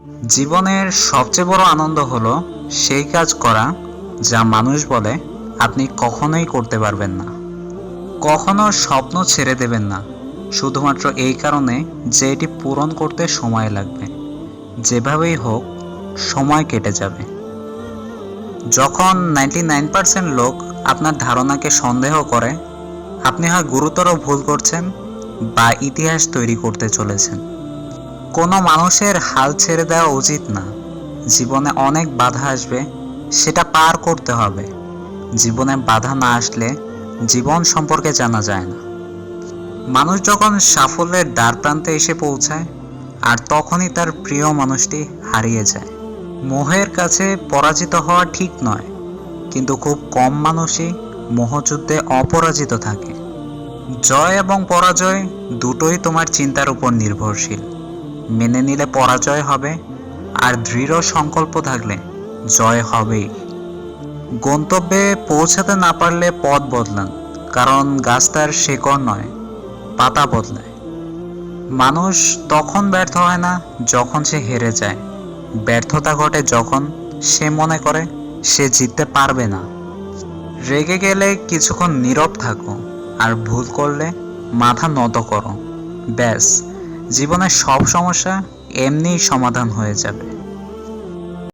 জীবনের সবচেয়ে বড় আনন্দ হলো সেই কাজ করা যা মানুষ বলে আপনি কখনোই করতে পারবেন না। কখনো স্বপ্ন ছেড়ে দেবেন না শুধুমাত্র এই কারণে যে এটি পূরণ করতে সময় লাগবে। যেভাবেই হোক সময় কেটে যাবে। যখন 99% লোক আপনার ধারণাকে সন্দেহ করে, আপনি হয় গুরুতর ভুল করছেন বা ইতিহাস তৈরি করতে চলেছেন। কোনো মানুষের হাল ছেড়ে দেওয়া উচিত না। জীবনে অনেক বাধা আসবে, সেটা পার করতে হবে। জীবনে বাধা না আসলে জীবন সম্পর্কে জানা যায় না। মানুষ যখন সাফল্যের দ্বারপ্রান্তে এসে পৌঁছায় আর তখনই তার প্রিয় মানুষটি হারিয়ে যায়। মোহের কাছে পরাজিত হওয়া ঠিক নয়, কিন্তু খুব কম মানুষই মোহযুদ্ধে অপরাজিত থাকে। জয় এবং পরাজয় দুটোই তোমার চিন্তার উপর নির্ভরশীল। মেনে নিলে পরাজয় হবে, আর দৃঢ় সংকল্প থাকলে জয় হবেই। গন্তব্যে পৌঁছাতে না পারলে পথ বদলান, কারণ গাছ তার শেকড় নয়, পাতা বদলায়। মানুষ তখন ব্যর্থ হয় না যখন সে হেরে যায়। ব্যর্থতা ঘটে যখন সে মনে করে সে জিততে পারবে না। রেগে গেলে কিছুক্ষণ নীরব থাকো, আর ভুল করলে মাথা নত করো। ব্যাস, জীবনের সব সমস্যা এমনিই সমাধান হয়ে যাবে।